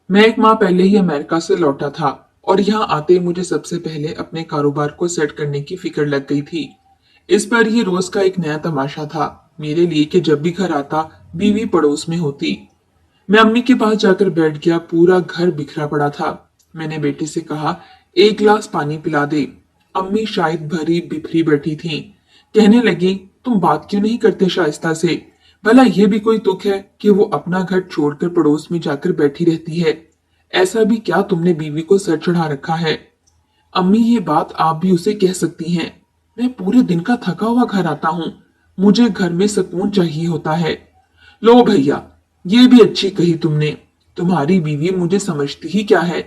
मैं एक माह पहले ही अमेरिका से लौटा था और यहाँ आते ही मुझे सबसे पहले अपने कारोबार को सेट करने की फिक्र लग गई थी। इस पर ये रोज का एक नया तमाशा था मेरे लिए कि जब भी घर आता बीवी पड़ोस में होती। मैं अम्मी के पास जाकर बैठ गया। पूरा घर बिखरा पड़ा था। मैंने बेटे से कहा, एक गिलास पानी पिला दे। अम्मी शायद भरी बिखरी बैठी थीं। कहने लगी, तुम बात क्यों नहीं करते शाइस्ता से? भला ये भी कोई दुख है कि वो अपना घर छोड़कर पड़ोस में जाकर बैठी रहती है? ऐसा भी क्या तुमने बीवी को सर चढ़ा रखा है? अम्मी, ये बात आप भी उसे कह सकती हैं। मैं पूरे दिन का थका हुआ घर आता हूँ। मुझे घर में सुकून चाहिए होता है। लो भैया, ये भी अच्छी कही तुमने। तुम्हारी बीवी मुझे समझती ही क्या है।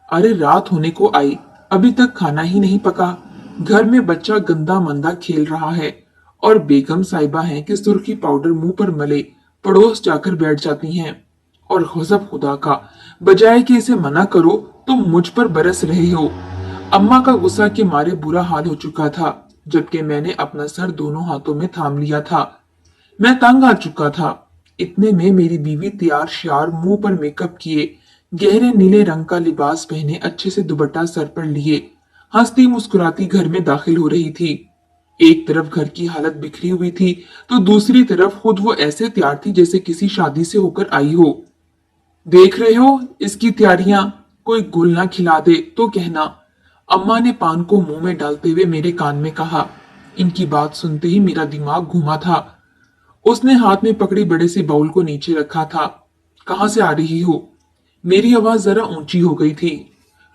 अरे रात होने को आई, अभी तक खाना ही नहीं पका। घर में बच्चा गंदा मंदा खेल रहा है और बेगम साहिबा हैं कि सुर्खी पाउडर मुंह पर मले पड़ोस जाकर बैठ जाती हैं। और गजब खुदा का, बजाय कि इसे मना करो तुम मुझ पर बरस रहे हो। अम्मा का गुस्सा के मारे बुरा हाल हो चुका था, जबकि मैंने अपना सर दोनों हाथों में थाम लिया था। मैं तंग आ चुका था। इतने में मेरी बीवी तैयार श्यार, मुंह पर मेकअप किए, गहरे नीले रंग का लिबास पहने, अच्छे से दुपट्टा सर पर लिए, हंसती मुस्कुराती घर में दाखिल हो रही थी। एक तरफ घर की हालत बिखरी हुई थी तो दूसरी तरफ खुद वो ऐसे तैयार थी जैसे किसी शादी से होकर आई हो। देख रहे हो इसकी तैयारियां, कोई गुल ना खिला दे तो कहना। अम्मा ने पान को मुंह में डालते हुए मेरे कान में कहा। इनकी बात सुनते ही मेरा दिमाग घूमा था। उसने हाथ में पकड़ी बड़े से बाउल को नीचे रखा था। कहां से आ रही हो? मेरी आवाज जरा ऊंची हो गई थी।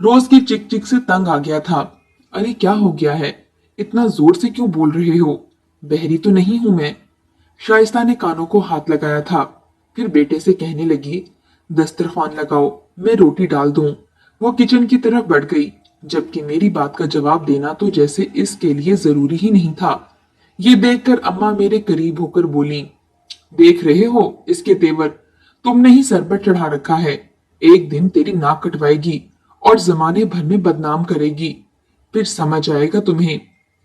रोज की चिक चिक से तंग आ गया था। अरे क्या हो गया है? इतना जोर से क्यों बोल रहे हो? बहरी तो नहीं हूं मैं। शाइस्ता ने कानों को हाथ लगाया था। फिर बेटे से कहने लगी, दस्तरखान लगाओ, मैं रोटी डाल दूं। वो किचन की तरफ बढ़ गई, जबकि मेरी बात का जवाब देना तो जैसे इसके लिए जरूरी ही नहीं था। ये देखकर अम्मा मेरे करीब होकर बोली, देख रहे हो इसके तेवर? तुमने ही सर पर चढ़ा रखा है। एक दिन तेरी नाक कटवाएगी और जमाने भर में बदनाम करेगी। फिर समझ आएगा तुम्हें।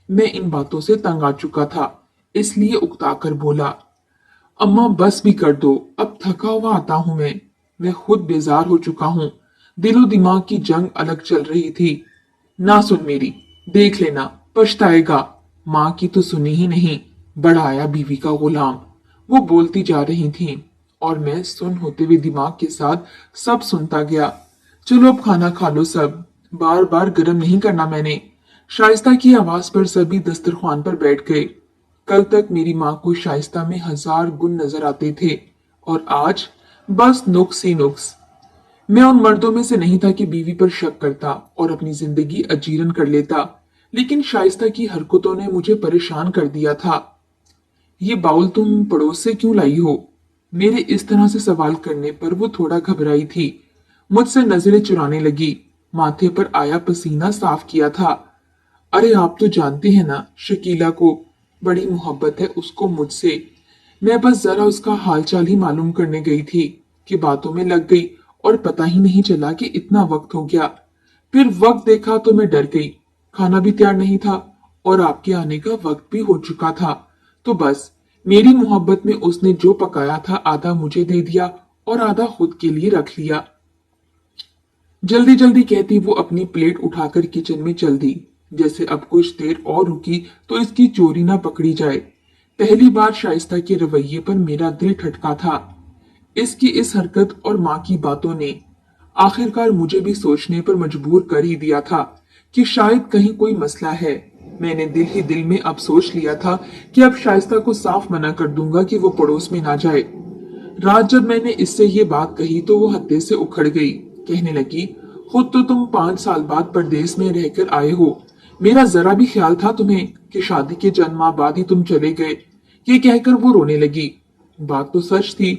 मैं इन बातों से तंग आ चुका था, इसलिए उकताकर बोला, अम्मा बस भी कर दो, अब थका हुआ आता हूं मैं खुद बेजार हो चुका हूं। दिलो दिमाग की जंग अलग चल रही थी। ना सुन मेरी, देख लेना पछताएगा। माँ की तो सुनी ही नहीं, बढ़ाया बीवी का गुलाम। वो बोलती जा रही थी और मैं सुन होते हुए दिमाग के साथ सब सुनता गया। चलो अब खाना खा लो सब, बार बार गर्म नहीं करना मैंने। शाइस्ता की आवाज पर सभी दस्तरखान पर बैठ गए। कल तक मेरी माँ को शाइस्ता में हजार गुण नजर आते थे और आज बस नुक्स ही नुक्स। मैं उन मर्दों में से नहीं था कि बीवी पर शक करता और अपनी जिंदगी अजीरन कर लेता, लेकिन शाइस्ता की हरकतों ने मुझे परेशान कर दिया था। ये बाउल तुम पड़ोस से क्यों लाई हो? मेरे इस तरह से सवाल करने पर वो थोड़ा घबराई थी। मुझसे नजरें चुराने लगी। माथे पर आया पसीना साफ किया था। अरे आप तो जानते हैं ना, शकीला को बड़ी मोहब्बत है उसको मुझसे। मैं बस जरा उसका हालचाल ही मालूम करने गई थी कि बातों में लग गई और पता ही नहीं चला कि इतना वक्त हो गया। फिर वक्त देखा तो मैं डर गई। खाना भी तैयार नहीं था और आपके आने का वक्त भी हो चुका था। तो बस मेरी मोहब्बत में उसने जो पकाया था आधा मुझे दे दिया और आधा खुद के लिए रख लिया। जल्दी जल्दी कहती वो अपनी प्लेट उठाकर किचन में चल दी, जैसे अब कुछ देर और रुकी तो इसकी चोरी ना पकड़ी जाए। पहली बार शाइस्ता के रवैये पर मेरा दिल ठटका था। इसकी इस हरकत और माँ की बातों ने आखिरकार मुझे भी सोचने पर मजबूर कर ही दिया था कि शायद कहीं कोई मसला है। मैंने दिल ही दिल में अब सोच लिया था कि अब शाइस्ता को साफ मना कर दूंगा कि वो पड़ोस में ना जाए। रात जब मैंने इससे ये बात कही तो वो हत्थे से उखड़ गई। कहने लगी, खुद तो तुम 5 साल बाद परदेश में रहकर आए हो। मेरा जरा भी ख्याल था तुम्हें कि शादी के चंद माह बाद ही तुम चले गए। ये कहकर वो रोने लगी। बात तो सच थी।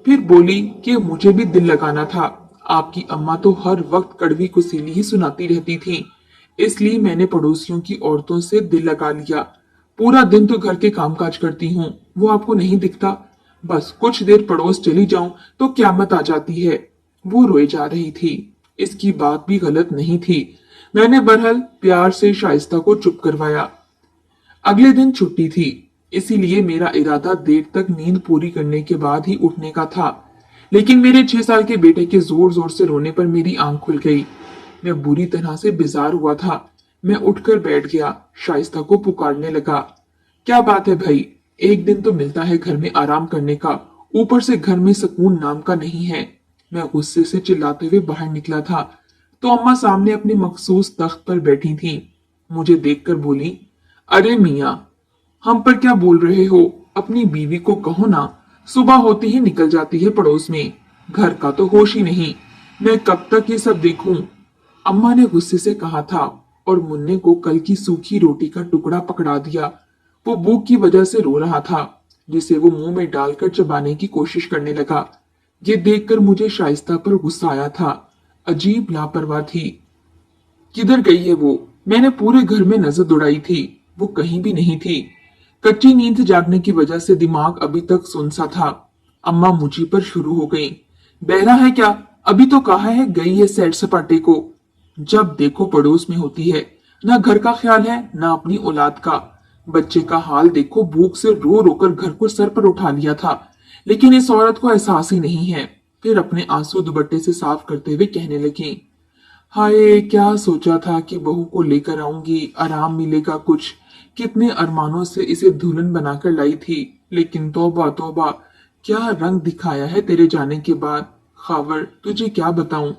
फिर बोली कि मुझे भी दिल लगाना था। आपकी अम्मा तो हर वक्त कड़वी कुसीली ही सुनाती रहती थी, इसलिए मैंने पड़ोसियों की औरतों से दिल लगा लिया। पूरा दिन तो घर के कामकाज करती हूँ, वो आपको नहीं दिखता। बस कुछ देर पड़ोस चली जाऊं तो क्यामत आ जाती है। वो रोए जा रही थी। इसकी बात भी गलत नहीं थी। मैंने बहरहाल प्यार से शाइस्ता को चुप करवाया। अगले दिन छुट्टी थी, इसीलिए मेरा इरादा देर तक नींद पूरी करने के बाद ही उठने का था। लेकिन मेरे 6 साल के बेटे के जोर जोर से रोने पर मेरी आंख खुल गई। मैं बुरी तरह से बेजार हुआ था। मैं उठकर बैठ गया, शाइस्ता को पुकारने लगा। क्या बात है भाई, एक दिन तो मिलता है घर में आराम करने का, ऊपर से घर में सुकून नाम का नहीं है। मैं गुस्से से चिल्लाते हुए बाहर निकला था तो अम्मा सामने अपने मखसूस तख्त पर बैठी थी। मुझे देखकर बोली, अरे मियाँ, हम पर क्या बोल रहे हो? अपनी बीवी को कहो ना, सुबह होते ही निकल जाती है पड़ोस में, घर का तो होश ही नहीं। मैं कब तक ये सब देखूं? अम्मा ने गुस्से से कहा था और मुन्ने को कल की सूखी रोटी का टुकड़ा पकड़ा दिया। वो भूख की वजह से रो रहा था, जिसे वो मुंह में डालकर चबाने की कोशिश करने लगा। ये देखकर मुझे शाइस्ता पर गुस्सा आया था। अजीब लापरवाह थी। किधर गई है वो? मैंने पूरे घर में नजर दौड़ाई थी, वो कहीं भी नहीं थी। कच्ची नींद से जागने की वजह से दिमाग अभी तक सुन सा था। अम्मा मुझी पर शुरू हो गई। बहरा है क्या? अभी तो कहा है गई है सैर सपाटे को। जब देखो पड़ोस में होती है, ना घर का ख्याल है ना अपनी औलाद का। बच्चे का हाल देखो, भूख से रो रो कर घर को सर पर उठा लिया था, लेकिन इस औरत को एहसास ही नहीं है। फिर अपने आंसू दुपट्टे से साफ करते हुए कहने लगी, हाय, क्या सोचा था कि बहू को लेकर आऊंगी, आराम मिलेगा कुछ। कितने अरमानों से इसे दुल्हन बनाकर लाई थी, लेकिन तौबा तौबा, क्या रंग दिखाया है तेरे जाने के बाद। खावर, तुझे क्या बताऊं।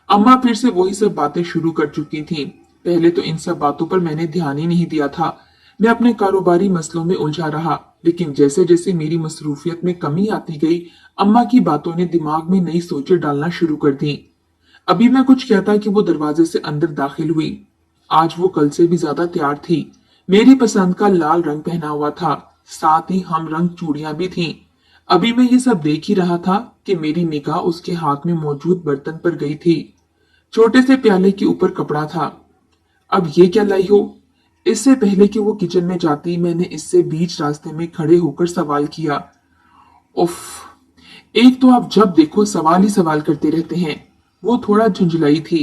अम्मा फिर से वही सब बातें शुरू कर चुकी थीं। पहले तो इन सब बातों पर मैंने ध्यान ही नहीं दिया था। मैं अपने कारोबारी मसलों में उलझा रहा, लेकिन जैसे जैसे मेरी मसरूफियत में कमी आती गई, अम्मा की बातों ने दिमाग में नई सोचें डालना शुरू कर दी। अभी मैं कुछ कहता कि वो दरवाजे से अंदर दाखिल हुई। आज वो कल से भी ज्यादा तैयार थी। मेरी पसंद का लाल रंग पहना हुआ था, साथ ही हम रंग चूड़ियां भी थीं। अभी मैं ये सब देख ही रहा था कि मेरी निगाह उसके हाथ में मौजूद बर्तन पर गई थी। छोटे से प्याले के ऊपर कपड़ा था। अब ये क्या लाई हो? इससे पहले कि वो किचन में जाती, मैंने इससे बीच रास्ते में खड़े होकर सवाल किया। उफ, एक तो आप जब देखो सवाल ही सवाल करते रहते हैं। वो थोड़ा झुंझलाई थी।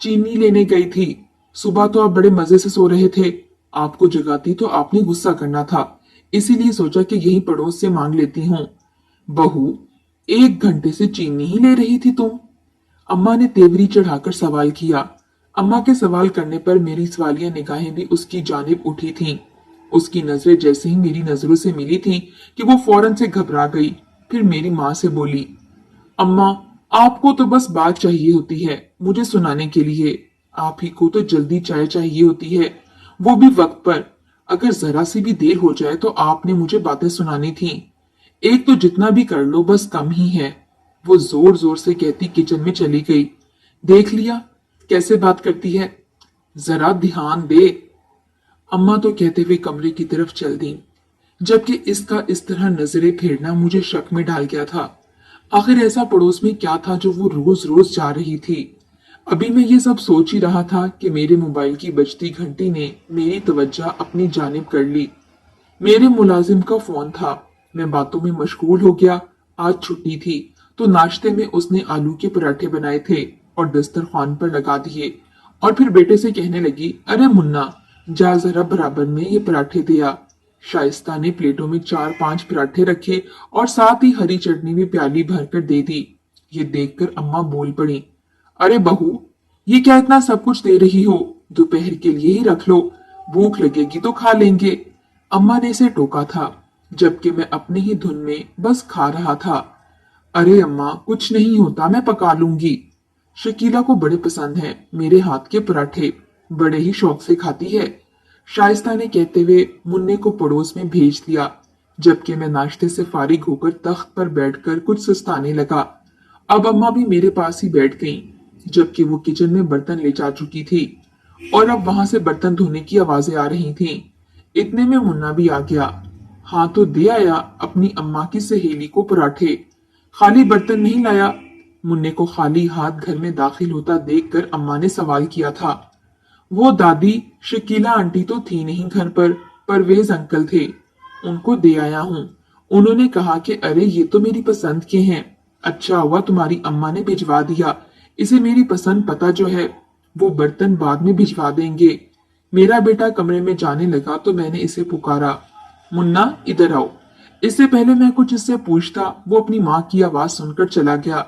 चीनी लेने गई थी। सुबह तो आप बड़े मजे से सो रहे थे, आपको जगाती तो आपने गुस्सा करना था, इसीलिए सोचा कि यही पड़ोस से मांग लेती हूँ। बहू, 1 घंटे से चीनी ही ले रही थी तुम? अम्मा ने तेवरी चढ़ाकर सवाल किया। अम्मा के सवाल करने पर मेरी सवालिया निगाहें भी उसकी जानिब उठी थीं। उसकी नजरें जैसे ही मेरी नजरों से मिली थीं कि वो फौरन से घबरा गई। फिर मेरी माँ से बोली, अम्मा, आपको तो बस बात चाहिए होती है मुझे सुनाने के लिए। आप ही को तो जल्दी चाय चाहिए होती है, वो भी वक्त पर। अगर जरा सी भी देर हो जाए तो आपने मुझे बातें सुनानी थी। एक तो जितना भी कर लो बस कम ही है। वो जोर जोर से कहती किचन में चली गई। देख लिया कैसे बात करती है, जरा ध्यान दे। अम्मा तो कहते हुए कमरे की तरफ चल दी, जबकि इसका इस तरह नजरें फेरना मुझे शक में डाल गया था। आखिर ऐसा पड़ोस में क्या था जो वो रोज रोज जा रही थी। अभी मैं ये सब सोच ही रहा था कि मेरे मोबाइल की बजती घंटी ने मेरी तवज्जो अपनी जानिब कर ली। मेरे मुलाजिम का फोन था। मैं बातों में मशगूल हो गया। आज छुट्टी थी तो नाश्ते में उसने आलू के पराठे बनाए थे और दस्तरखान पर लगा दिए, और फिर बेटे से कहने लगी, अरे मुन्ना, जा जरा बराबर में ये पराठे दिया। शाइस्ता ने प्लेटों में 4-5 पराठे रखे और साथ ही हरी चटनी भी प्याली भरकर दे दी। ये देखकर अम्मा बोल पड़ी, अरे बहू, ये क्या इतना सब कुछ दे रही हो? दोपहर के लिए ही रख लो, भूख लगेगी तो खा लेंगे। अम्मा ने इसे टोका था, जबकि मैं अपनी ही धुन में बस खा रहा था। अरे अम्मा, कुछ नहीं होता, मैं पका लूंगी। शकीला को बड़े पसंद है मेरे हाथ के पराठे, बड़े ही शौक से खाती है। शाइस्ता ने कहते हुए मुन्ने को पड़ोस में भेज दिया, जबकि मैं नाश्ते से फारिग होकर तख्त पर बैठकर कुछ सुस्ताने लगा। अब अम्मा भी मेरे पास ही बैठ गईं, जबकि वो किचन में बर्तन ले जा चुकी थी और अब वहां से बर्तन धोने की आवाजें आ रही थीं। इतने में मुन्ना भी आ गया। हाँ तो दे आया अपनी अम्मा की सहेली को पराठे, खाली बर्तन नहीं लाया। मुन्ने को खाली हाथ घर में दाखिल होता देखकर अम्मा ने सवाल किया था। वो दादी शकीला आंटी तो थी नहीं घर पर, परवेज अंकल थे, उनको दे आया हूँ। उन्होंने कहा कि अरे ये तो मेरी पसंद के हैं। अच्छा हुआ तुम्हारी अम्मा ने भिजवा दिया, इसे मेरी पसंद पता जो है, वो बर्तन बाद में भिजवा देंगे। मेरा बेटा कमरे में जाने लगा तो मैंने इसे पुकारा, मुन्ना इधर आओ। इससे पहले मैं कुछ इससे पूछता, वो अपनी माँ की आवाज सुनकर चला गया।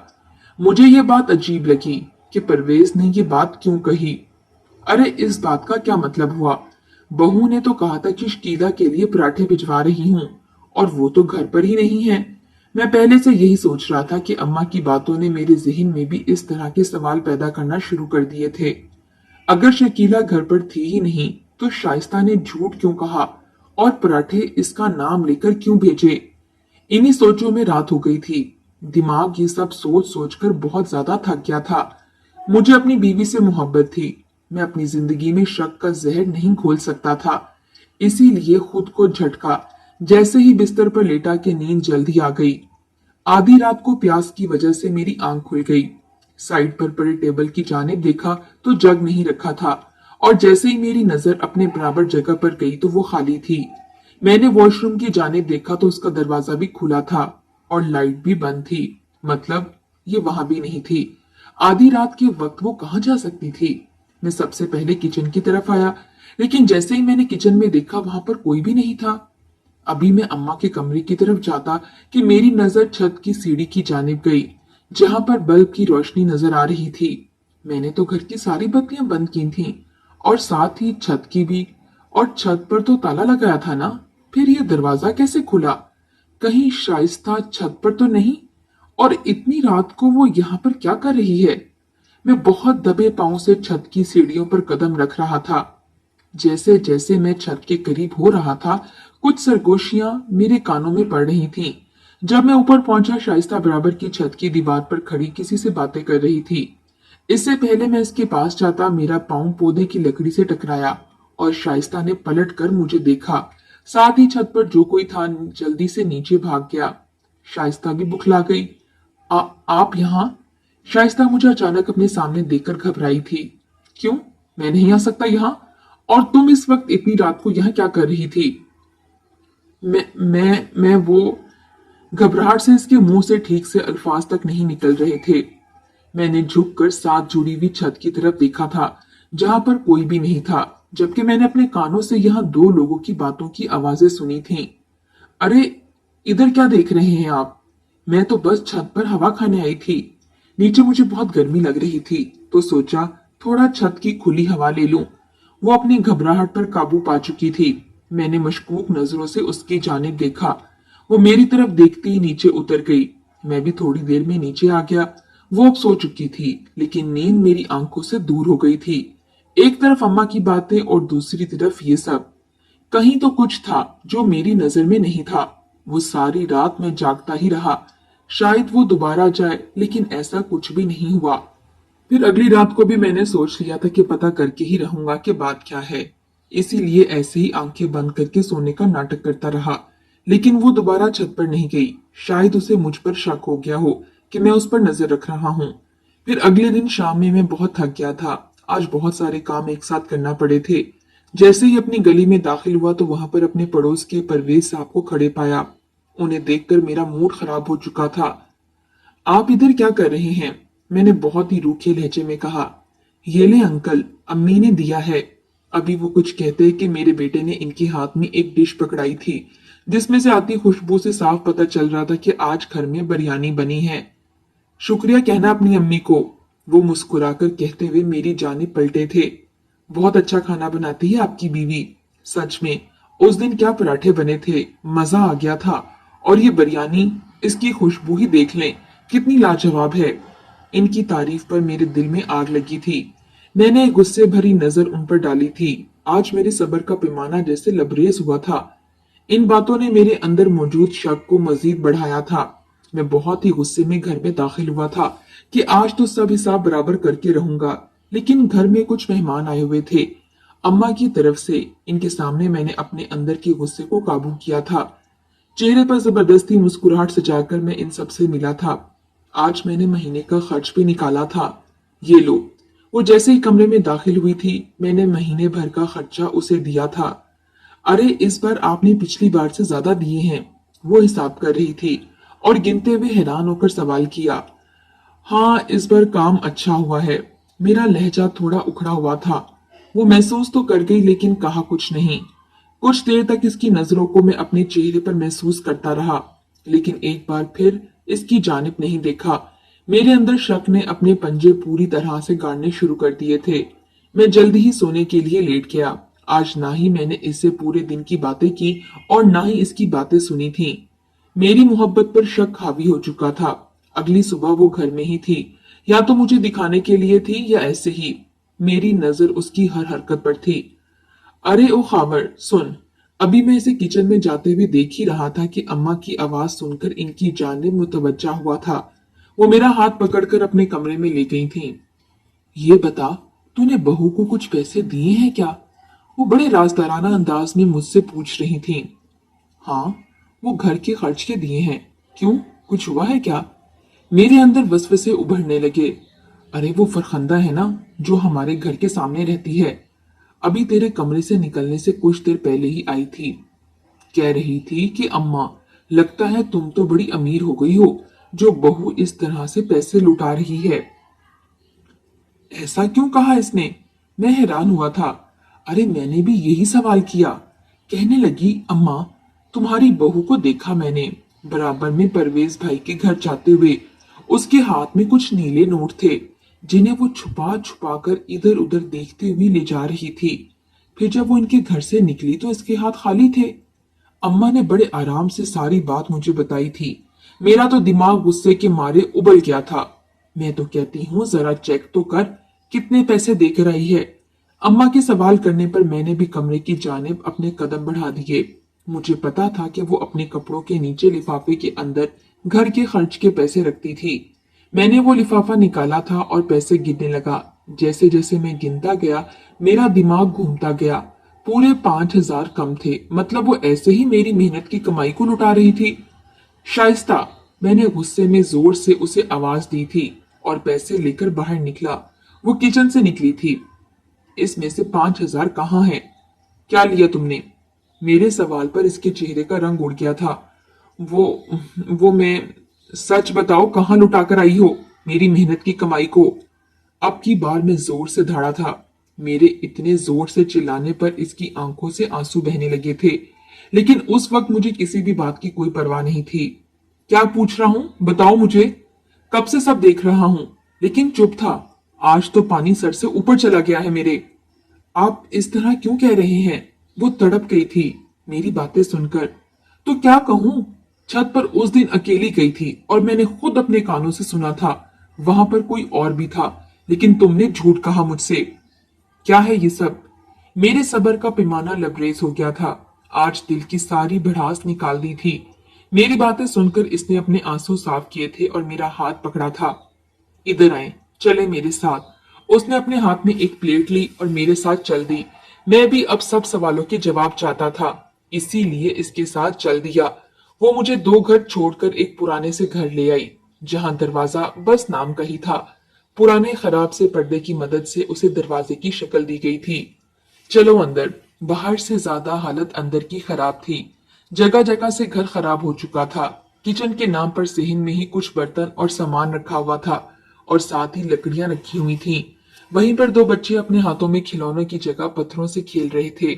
मुझे ये बात अजीब लगी कि परवेज ने ये बात क्यों कही। अरे इस बात का क्या मतलब हुआ? बहू ने तो कहा था कि शकीला के लिए पराठे भिजवा रही हूँ, और वो तो घर पर ही नहीं है। मैं पहले से यही सोच रहा था कि अम्मा की बातों ने मेरे जहन में भी इस तरह के सवाल पैदा करना शुरू कर दिए थे। अगर शकीला घर पर थी ही नहीं तो शाइस्ता ने झूठ क्यों कहा और पराठे इसका नाम लेकर क्यों भेजे? इन्हीं सोचों में रात हो गई थी। दिमाग ये सब सोच सोचकर बहुत ज्यादा थक गया था। मुझे अपनी बीवी से मोहब्बत थी। मैं अपनी जिंदगी में शक का जहर नहीं घोल सकता था। इसीलिए खुद को झटका। जैसे ही बिस्तर पर लेटा के नींद जल्दी आ गई। आधी रात को प्यास की वजह से मेरी आंख खुल गई। साइड पर पड़े टेबल की जानिब देखा तो जग नहीं रखा था, और जैसे ही मेरी नजर अपने बराबर जगह पर गई तो वो खाली थी। मैंने वॉशरूम की जानिब देखा तो उसका दरवाजा भी खुला था और लाइट भी बंद थी। मतलब ये वहां भी नहीं थी। आधी रात के वक्त वो कहाँ जा सकती थी? मैं सबसे पहले किचन की तरफ आया, लेकिन जैसे ही मैंने किचन में देखा वहां पर कोई भी नहीं था। अभी मैं अम्मा के कमरे की तरफ जाता कि मेरी नजर छत की सीढ़ी की जानिब गई, जहां पर बल्ब की रोशनी नजर आ रही थी। मैंने तो घर की सारी बत्तियां बंद की थीं, और साथ ही छत की भी। और छत पर तो ताला लगाया था ना, फिर यह दरवाजा कैसे खुला? कहीं शाइस्ता छत पर तो नहीं? और इतनी रात को वो यहाँ पर क्या कर रही है? मैं बहुत दबे पांव से छत की सीढ़ियों पर कदम रख रहा था। जैसे जैसे मैं छत के करीब हो रहा था, कुछ सरगोशियां मेरे कानों में पड़ रही थीं। जब मैं ऊपर पहुंचा, शाइस्ता बराबर की छत की दीवार पर खड़ी किसी से बातें कर रही थी। इससे पहले मैं इसके पास जाता, मेरा पांव पौधे की लकड़ी से टकराया और शाइस्ता ने पलट कर मुझे देखा। साथ ही छत पर जो कोई था जल्दी से नीचे भाग गया। शाइस्ता भी बुखला गई। आप यहाँ? शाइस्ता मुझे अचानक अपने सामने देखकर घबराई थी। क्यों? मैं नहीं आ सकता यहाँ? और तुम इस वक्त इतनी रात को यहाँ क्या कर रही थी? मैं वो घबराहट से इसके मुंह से ठीक से अल्फाज तक नहीं निकल रहे थे। मैंने झुककर साथ जुड़ी हुई छत की तरफ देखा था, जहां पर कोई भी नहीं था, जबकि मैंने अपने कानों से यहाँ दो लोगों की बातों की आवाजें सुनी थीं। अरे इधर क्या देख रहे हैं आप? मैं तो बस छत पर हवा खाने आई थी। नीचे मुझे बहुत गर्मी लग रही थी, तो सोचा थोड़ा छत की खुली हवा ले लूं। वो अपनी घबराहट पर काबू पा चुकी थी। मैंने मशकूक नजरों से उसकी जानिब देखा। वो मेरी तरफ देखती ही नीचे उतर गई। मैं भी थोड़ी देर में नीचे आ गया। वो अब सो चुकी थी, लेकिन नींद मेरी आंखों से दूर हो गई थी। एक तरफ अम्मा की बातें और दूसरी तरफ ये सब। कहीं तो कुछ था जो मेरी नजर में नहीं था। वो सारी रात मैं जागता ही रहा। शायद वो दोबारा जाए, लेकिन ऐसा कुछ भी नहीं हुआ। फिर अगली रात को भी मैंने सोच लिया था कि पता करके ही रहूंगा कि बात क्या है। इसीलिए ऐसे ही आंखें बंद करके सोने का नाटक करता रहा। लेकिन वो दोबारा छत पर नहीं गई। शायद उसे मुझ पर शक हो गया हो कि मैं उस पर नजर रख रहा हूँ। फिर अगले दिन शाम में मैं बहुत थक गया था। आज बहुत सारे काम एक साथ करना पड़े थे। जैसे ही अपनी गली में दाखिल हुआ तो वहां पर अपने पड़ोस के परवेज साहब को खड़े पाया। उन्हें देखकर मेरा मूड खराब हो चुका था। आप इधर क्या कर रहे हैं? मैंने बहुत ही रूखे लहजे में कहा। ये ले अंकल, अम्मी ने दिया है। अभी वो कुछ कहते कि मेरे बेटे ने इनके हाथ में एक डिश पकड़ाई थी, जिसमें से आती खुशबू से साफ पता चल रहा था कि आज घर में बिरयानी बनी है। शुक्रिया कहना अपनी अम्मी को, वो मुस्कुराकर कहते हुए मेरी जानिब पलटे थे। बहुत अच्छा खाना बनाती है आपकी बीवी। सच में उस दिन क्या पराठे बने थे, मजा आ गया था। और ये बिरयानी, इसकी खुशबू ही देख लें कितनी लाजवाब है। इनकी तारीफ पर मेरे दिल में आग लगी थी। मैंने गुस्से भरी नजर उन पर डाली थी। आज मेरे सब्र का पैमाना जैसे लबरेज हुआ था। इन बातों ने मेरे अंदर मौजूद शक को मजीद बढ़ाया था। मैं बहुत ही गुस्से में घर में दाखिल हुआ था कि आज तो सब हिसाब बराबर करके रहूंगा। लेकिन घर में कुछ मेहमान आए हुए थे, अम्मा की तरफ से। इनके सामने मैंने अपने अंदर के गुस्से को काबू किया था। चेहरे पर जबरदस्ती मुस्कुराहट सजाकर मैं इन सबसे मिला था। आज मैंने महीने का खर्च भी निकाला था। ये लो। वो जैसे ही कमरे में दाखिल हुई थी, मैंने महीने भर का खर्चा उसे दिया था। अरे इस बार आपने पिछली बार से ज्यादा दिए हैं, वो हिसाब कर रही थी और गिनते हुए हैरान होकर सवाल किया। हाँ, इस बार काम अच्छा हुआ है। मेरा लहजा थोड़ा उखड़ा हुआ था। वो महसूस तो कर गई, लेकिन कहा कुछ नहीं। कुछ देर तक इसकी नजरों को मैं अपने चेहरे पर महसूस करता रहा, लेकिन एक बार फिर इसकी जानिब नहीं देखा। मेरे अंदर शक ने अपने पंजे पूरी तरह से गाड़ने शुरू कर दिए थे। मैं जल्दी ही सोने के लिए लेट गया। आज ना ही मैंने इससे पूरे दिन की बातें की और ना ही इसकी बातें सुनी थी। मेरी मोहब्बत पर शक हावी हो चुका था। अगली सुबह वो घर में ही थी, या तो मुझे दिखाने के लिए थी या ऐसे ही। मेरी नजर उसकी हर हरकत पर थी। अरे ओ खावर सुन, अभी मैं इसे किचन में जाते हुए देख ही रहा था कि अम्मा की आवाज सुनकर इनकी जानिब मुतवज्जा हुआ था। वो मेरा हाथ पकड़कर अपने कमरे में ले गई थी। ये बता, तूने बहू को कुछ पैसे दिए हैं क्या? वो बड़े राजदाराना अंदाज में मुझसे पूछ रही थी। हाँ, वो घर के खर्च के दिए हैं। क्यों, कुछ हुआ है क्या? मेरे अंदर वसवसे उभरने लगे। अरे वो फरखंदा है ना, जो हमारे घर के सामने रहती है, अभी तेरे कमरे से निकलने से कुछ देर पहले ही आई थी। कह रही थी कि अम्मा, लगता है तुम तो बड़ी अमीर हो गई हो, जो बहू इस तरह से पैसे लुटा रही है। ऐसा क्यों कहा इसने? मैं हैरान हुआ था। अरे मैंने भी यही सवाल किया। कहने लगी, अम्मा, तुम्हारी बहू को देखा मैंने बराबर में परवेज भाई के घर जाते हुए। उसके हाथ में कुछ नीले नोट थे, जिन्हें वो छुपा छुपा कर इधर उधर देखते हुए ले जा रही थी। फिर जब वो इनके घर से निकली तो इसके हाथ खाली थे। अम्मा ने बड़े आराम से सारी बात मुझे बताई थी। मेरा तो दिमाग गुस्से के मारे उबल गया था। मैं तो कहती हूँ, जरा चेक तो कर, कितने पैसे देकर आई है। अम्मा के सवाल करने पर मैंने भी कमरे की जानिब अपने कदम बढ़ा दिए। मुझे पता था कि वो अपने कपड़ों के नीचे लिफाफे के अंदर घर के खर्च के पैसे रखती थी। मैंने वो लिफाफा निकाला था और पैसे गिनने लगा। जैसे जैसे मैं गिनता गया, मेरा दिमाग घूमता गया। पूरे 5,000 कम थे। मतलब वो ऐसे ही मेरी मेहनत की कमाई को लुटा रही थी। शाइस्ता, मैंने गुस्से में जोर से उसे आवाज दी थी और पैसे लेकर बाहर निकला। वो किचन से निकली थी। इसमें से 5,000 कहाँ है? क्या लिया तुमने? मेरे सवाल पर इसके चेहरे का रंग उड़ गया था। वो मैं, सच बताओ, कहाँ लुटा कर आई हो मेरी मेहनत की कमाई को? अब की बार मैं जोर से दौड़ा था। मेरे इतने जोर से चिल्लाने पर इसकी आंखों से आंसू बहने लगे थे, लेकिन उस वक्त मुझे किसी भी बात की कोई परवाह नहीं थी। क्या पूछ रहा हूं, बताओ मुझे। कब से सब देख रहा हूं, लेकिन चुप था। आज तो पानी सर से ऊपर चला गया है मेरे। आप इस तरह क्यों कह रहे हैं? वो तड़प गई थी मेरी बातें सुनकर। तो क्या कहूं, छत पर उस दिन अकेली गई थी और मैंने खुद अपने कानों से सुना था। वहां पर कोई और भी था, लेकिन तुमने झूठ कहा मुझसे। क्या है ये सब? मेरे सब्र का पैमाना लबरेज हो गया था। आज दिल की सारी भड़ास निकाल दी थी। मेरी बातें सुनकर इसने अपने आंसू साफ किए थे और मेरा हाथ पकड़ा था। इधर आए, चले मेरे साथ। उसने अपने हाथ में एक प्लेट ली और मेरे साथ चल दी। मैं भी अब सब सवालों के जवाब चाहता था, इसीलिए इसके साथ चल दिया। वो मुझे 2 घर छोड़कर एक पुराने से घर ले आई, जहां दरवाजा बस नाम का ही था। पुराने खराब से पर्दे की मदद से उसे दरवाजे की शक्ल दी गई थी। चलो अंदर। बाहर से ज्यादा हालत अंदर की खराब थी। जगह जगह से घर खराब हो चुका था। किचन के नाम पर सिहिन में ही कुछ बर्तन और सामान रखा हुआ था और साथ ही लकड़ियां रखी हुई थीं। वहीं पर 2 बच्चे अपने हाथों में खिलौनों की जगह पत्थरों से खेल रहे थे।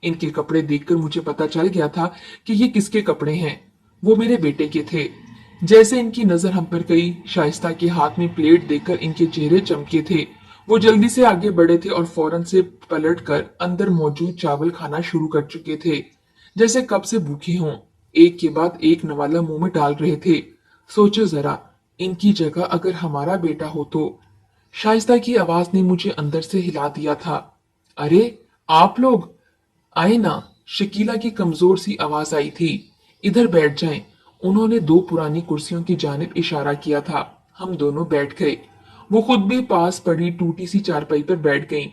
इनके कपड़े देखकर मुझे पता चल गया था कि ये किसके कपड़े हैं। वो मेरे बेटे के थे। जैसे इनकी नजर हम पर गई, शाइस्ता के हाथ में प्लेट देखकर इनके चेहरे चमके थे। वो जल्दी से आगे बढ़े थे और फौरन से पलटकर अंदर मौजूद चावल खाना शुरू कर चुके थे, जैसे कब से भूखे हों। एक के बाद एक नवाला मुंह में डाल रहे थे। सोचो जरा, इनकी जगह अगर हमारा बेटा हो तो। शाइस्ता की आवाज ने मुझे अंदर से हिला दिया था। अरे आप लोग आए ना। शकीला की कमजोर सी आवाज आई थी। इधर बैठ जाएं। उन्होंने 2 पुरानी कुर्सियों की जानिब इशारा किया था। हम दोनों बैठ गए। वो खुद भी पास पड़ी टूटी सी चारपाई पर बैठ गईं।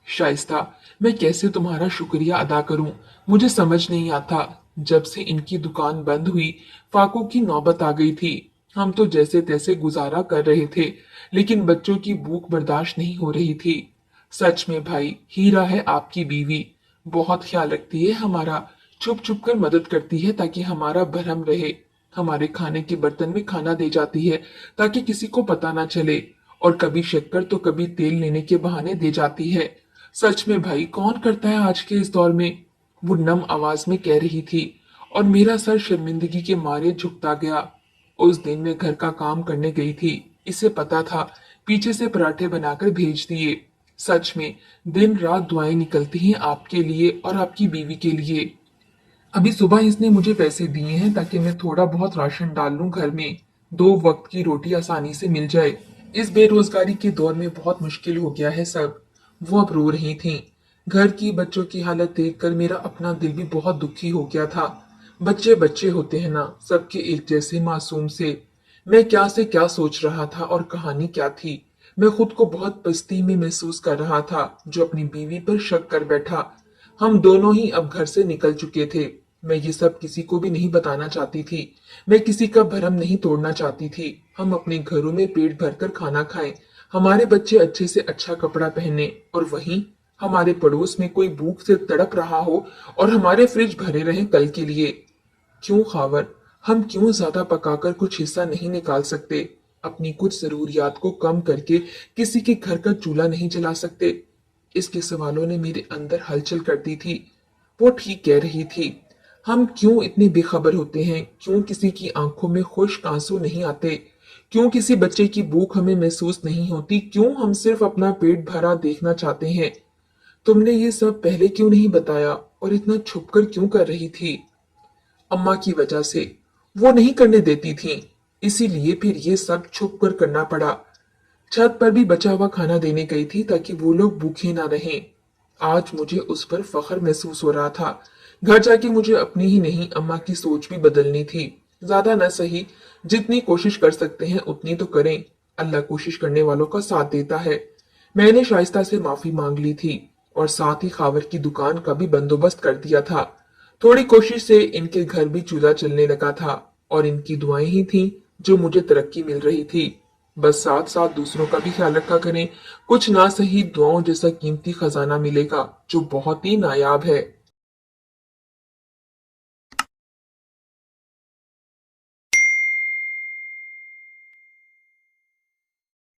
शाइस्ता, मैं कैसे तुम्हारा शुक्रिया अदा करूं, मुझे समझ नहीं आता। जब से इनकी दुकान बंद हुई, फाकों की नौबत आ गई थी। हम तो जैसे तैसे गुजारा कर रहे थे, लेकिन बच्चों की भूख बर्दाश्त नहीं हो रही थी। सच में भाई, हीरा है आपकी बीवी। बहुत ख्याल रखती है हमारा, छुप छुप कर मदद करती है ताकि हमारा भरम रहे। हमारे खाने के बर्तन में खाना दे जाती है ताकि किसी को पता ना चले, और कभी शक्कर तो कभी तेल लेने के बहाने दे जाती है। सच में भाई, कौन करता है आज के इस दौर में? वो नम आवाज में कह रही थी, और मेरा सर शर्मिंदगी के मारे झुकता गया। उस दिन मैं घर का काम करने गई थी। इसे पता था, पीछे से पराठे बनाकर भेज दिए। सच में दिन रात दुआएं निकलती हैं आपके लिए और आपकी बीवी के लिए। अभी सुबह इसने मुझे पैसे दिए हैं ताकि मैं थोड़ा बहुत राशन डाल लूं घर में। 2 वक्त की रोटी आसानी से मिल जाए। इस बेरोजगारी के दौर में बहुत मुश्किल हो गया है सब। वो अब रो रही थीं। घर की बच्चों की हालत देखकर मेरा अपना दिल भी बहुत दुखी हो गया था। बच्चे बच्चे होते हैं ना, सबके एक जैसे मासूम से। मैं क्या से क्या सोच रहा था और कहानी क्या थी। मैं खुद को बहुत पस्ती में महसूस कर रहा था जो अपनी बीवी पर शक कर बैठा। हम दोनों ही अब घर से निकल चुके थे। मैं ये सब किसी को भी नहीं बताना चाहती थी। मैं किसी का भरम नहीं तोड़ना चाहती थी। हम अपने घरों में पेट भरकर खाना खाएं, हमारे बच्चे अच्छे से अच्छा कपड़ा पहने, और वहीं हमारे पड़ोस में कोई भूख से तड़प रहा हो और हमारे फ्रिज भरे रहें कल के लिए। क्यों खावर, हम क्यों ज्यादा पकाकर कुछ हिस्सा नहीं निकाल सकते? अपनी कुछ जरूरियात को कम करके किसी के घर का चूल्हा नहीं जला सकते? इसके सवालों ने मेरे अंदर हलचल कर दी थी। वो ठीक कह रही थी। हम क्यों इतने बेखबर होते हैं? क्यों किसी की आंखों में खुश्क आंसू नहीं आते? क्यों किसी बच्चे की भूख हमें महसूस नहीं होती? क्यों हम सिर्फ अपना पेट भरा देखना चाहते हैं? तुमने ये सब पहले क्यों नहीं बताया और इतना छुपकर क्यों कर रही थी? अम्मा की वजह से। वो नहीं करने देती थीं, इसीलिए फिर ये सब छुप कर करना पड़ा। छत पर भी बचा हुआ खाना देने गई थी ताकि वो लोग भूखे ना रहें। आज मुझे उस पर फख्र महसूस हो रहा था। घर जाके मुझे अपनी ही नहीं, अम्मा की सोच भी बदलनी थी। ज्यादा न सही, जितनी कोशिश कर सकते हैं उतनी तो करें। अल्लाह कोशिश करने वालों का साथ देता है। मैंने शाइस्ता से माफी मांग ली थी और साथ ही खावर की दुकान का भी बंदोबस्त कर दिया था। थोड़ी कोशिश से इनके घर भी चूल्हा चलने लगा था, और इनकी दुआएं ही थीं जो मुझे तरक्की मिल रही थी। बस साथ साथ दूसरों का भी ख्याल रखा करें। कुछ ना सही दुआओं जैसा कीमती खजाना मिलेगा जो बहुत ही नायाब है।